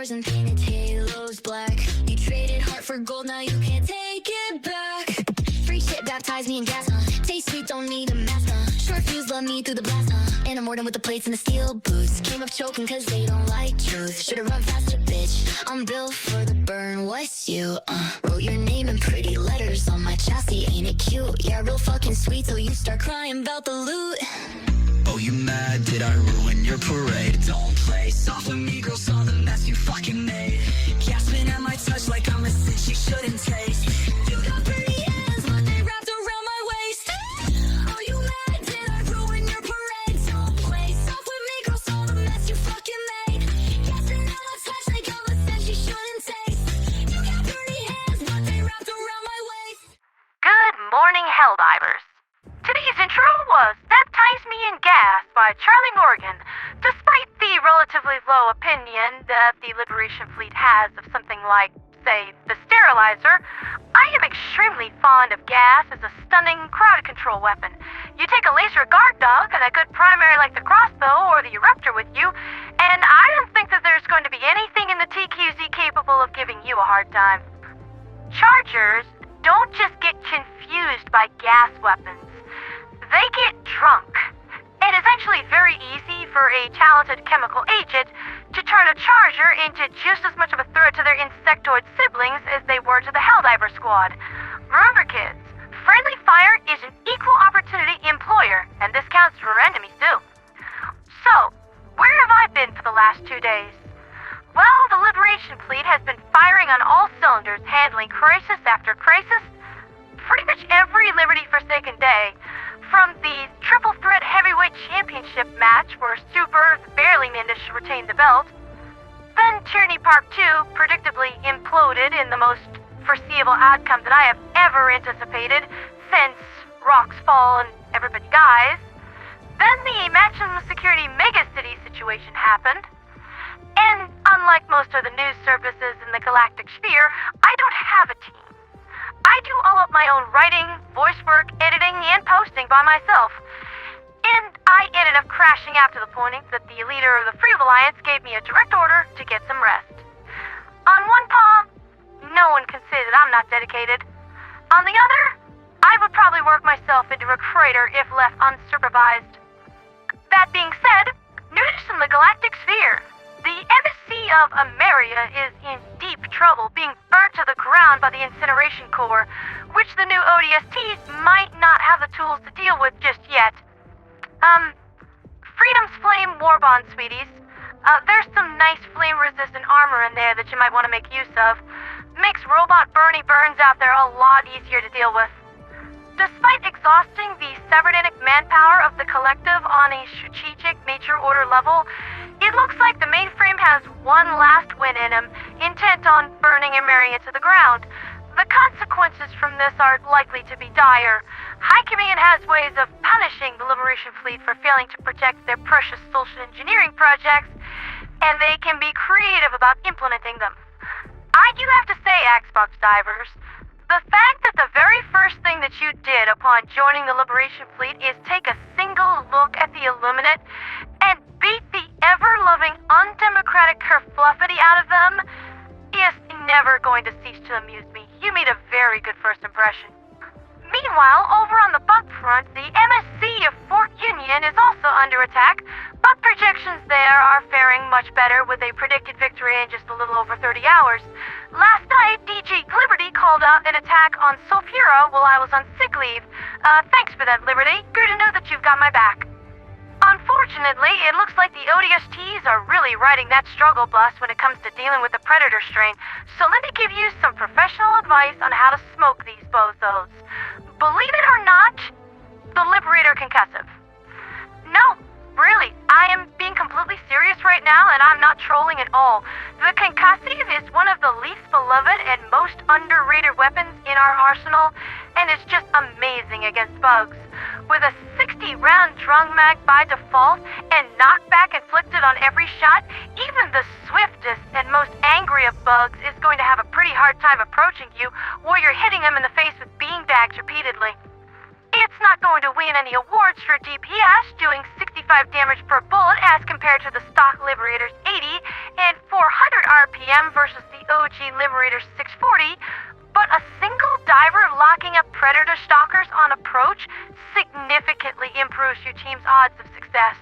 doors and painted halos black. You traded heart for gold, now you can't take it back. Free shit baptize me in gas, taste sweet, don't need a mask, Short fuse, love me through the blast, And I'm ordering with the plates and the steel boots. Came up choking cause they don't like truth. Should've run faster, bitch. I'm built for the burn, what's you? Wrote your name in pretty letters on my chassis, ain't it cute? Yeah, real fucking sweet till you start crying about the loot. Oh, you mad? Did I ruin your parade? Don't play soft with me, girl, saw the mess you fucking made. Gasping at my touch like I'm a cinch you shouldn't taste. You got pretty hands, but they wrapped around my waist. Oh, you mad? Did I ruin your parade? Don't play soft with me, girl, saw the mess you fucking made. Gasping at my touch like I'm a cinch you shouldn't taste. You got pretty hands, but they wrapped around my waist. Good morning, Helldivers. Today's intro was Baptize Me in Gas by Charlie Morgan. Despite the relatively low opinion that the Liberation Fleet has of something like, say, the sterilizer, I am extremely fond of gas as a stunning crowd control weapon. You take a laser guard dog and a good primary like the crossbow or the eruptor with you, and I don't think that there's going to be anything in the TQZ capable of giving you a hard time. Chargers don't just get confused by gas weapons. They get drunk. It is actually very easy for a talented chemical agent to turn a charger into just as much of a threat to their insectoid siblings as they were to the Helldiver squad. Remember, kids, friendly fire is an equal opportunity employer, and this counts for enemies too. So, where have I been for the last 2 days? Well, the Liberation Fleet has been firing on all cylinders, handling crisis after crisis, pretty much every Liberty Forsaken day. From the Triple Threat Heavyweight Championship match where Super barely managed to retain the belt, then Tyranny Park 2 predictably imploded in the most foreseeable outcome that I have ever anticipated since rocks fall and everybody dies. Then the maximum security megacity situation happened, and unlike most of the news services in the galactic sphere, I don't have a team. I do all of my own writing, voice work, editing, and posting by myself. And I ended up crashing out to the point that the leader of the Free Alliance gave me a direct order to get some rest. On one paw, no one can say that I'm not dedicated. On the other, I would probably work myself into a crater if left unsupervised. That being said, news from the galactic sphere. The embassy of Emeria is in deep trouble, being burnt to the ground by the incineration core, which the new ODSTs might not have the tools to deal with just yet. Freedom's Flame Warbond, sweeties. There's some nice flame-resistant armor in there that you might want to make use of. Makes robot Bernie Burns out there a lot easier to deal with. Despite exhausting the cybernetic manpower of the collective on a strategic major order level, it looks like the mainframe has one last win in him, intent on burning Emeria to the ground. The consequences from this are likely to be dire. High Command has ways of punishing the Liberation Fleet for failing to protect their precious social engineering projects, and they can be creative about implementing them. I do have to say, Xbox Divers, the fact that the very first thing that you did upon joining the Liberation Fleet is take a single look at the Illuminate and beat the ever-loving, undemocratic kerfluffity out of them is never going to cease to amuse me. You made a very good first impression. Meanwhile, over on the Buck front, the MSC of Fort Union is also under attack, but projections there are faring much better with a predicted victory in just a little over 30 hours. Last night, DG Liberty called out an attack on Sulfura while I was on sick leave. Thanks for that, Liberty. Good to know that you've got my back. Unfortunately, it looks like the ODSTs are really riding that struggle bus when it comes to dealing with the Predator strain, so let me give you some professional advice on how to smoke these bozos. Believe it or not, the Liberator concussive. No, really, I am being completely serious right now, and I'm not trolling at all. The concussive is one of the least beloved and most underrated weapons in our arsenal, and it's just amazing against bugs. With a 60-round drum mag by default and knockback inflicted on every shot, even the swiftest and most angry of bugs is going to have a pretty hard time approaching you while you're hitting them in the face with beanbags repeatedly. It's not going to win any awards for DPS, doing 65 damage per bullet as compared to the stock Liberator's 80 and 400 RP odds of success.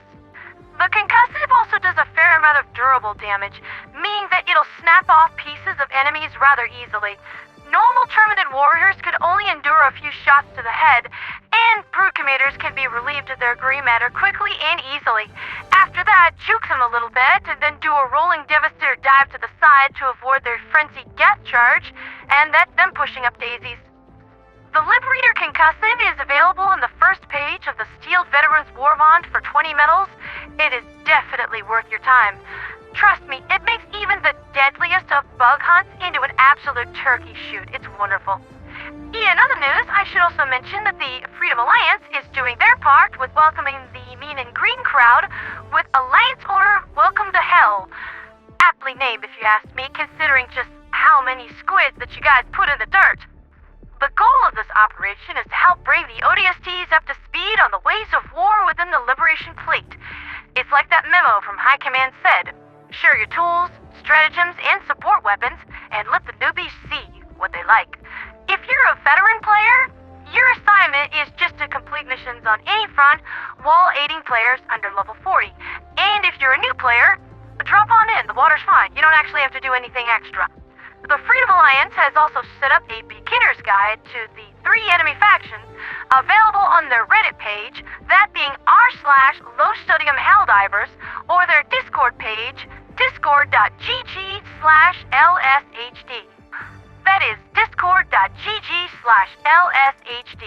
The concussive also does a fair amount of durable damage, meaning that it'll snap off pieces of enemies rather easily. Normal Terminid warriors could only endure a few shots to the head, and brute commanders can be relieved of their gray matter quickly and easily. After that, juke them a little bit, and then do a rolling devastator dive to the side to avoid their frenzied death charge, and that's them pushing up daisies. The Liberator Concussive is available on the first page of the Steeled Veterans War Bond for 20 medals. It is definitely worth your time. Trust me, it makes even the deadliest of bug hunts into an absolute turkey shoot. It's wonderful. In other news, I should also mention that the Freedom Alliance is doing their part with welcoming the Mean and Green crowd with Alliance Order Welcome to Hell. Aptly named, if you ask me, considering just how many squids that you guys put in the dirt. The goal of this operation is to help bring the ODSTs up to speed on the ways of war within the Liberation Fleet. It's like that memo from High Command said, share your tools, stratagems, and support weapons, and let the newbies see what they like. If you're a veteran player, your assignment is just to complete missions on any front while aiding players under level 40. And if you're a new player, drop on in, the water's fine. You don't actually have to do anything extra. The Freedom Alliance has also set up a beginner's guide to the 3 enemy factions available on their Reddit page, that being r/low-sodium Helldivers, or their Discord page, discord.gg/lshd. That is discord.gg/lshd.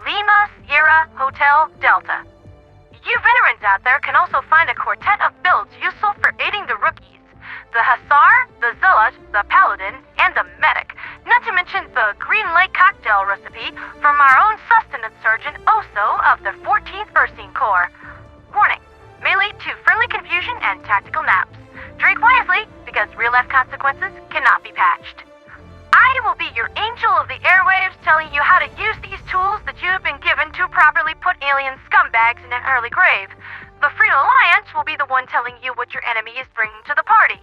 Lima Sierra Hotel Delta. You veterans out there can also find a quartet of builds useful for aiding the rookies. The Hussar, the Zealot, the Paladin, and the Medic. Not to mention the Green Lake cocktail recipe from our own sustenance surgeon Oso of the 14th Ursine Corps. Warning, may lead to friendly confusion and tactical naps. Drink wisely, because real-life consequences cannot be patched. I will be your angel of the airwaves telling you how to use these tools that you have been given to properly put alien scumbags in an early grave. The Freedom Alliance will be the one telling you what your enemy is bringing to the party.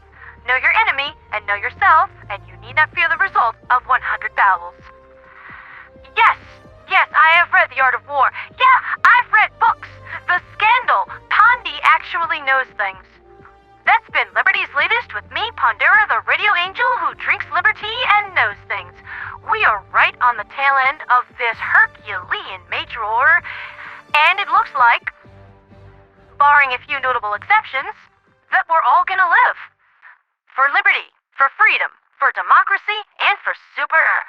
Know your enemy and know yourself, and you need not fear the result of 100 battles. Yes, I have read The Art of War. Yeah, I've read books. The Scandal. Pondi actually knows things. That's been Liberty's Latest with me, Pondera, the radio angel who drinks liberty and knows things. We are right on the tail end of this Herculean major order, and it looks like, barring a few notable exceptions, that we're all gonna live. For liberty, for freedom, for democracy, and for Super Earth.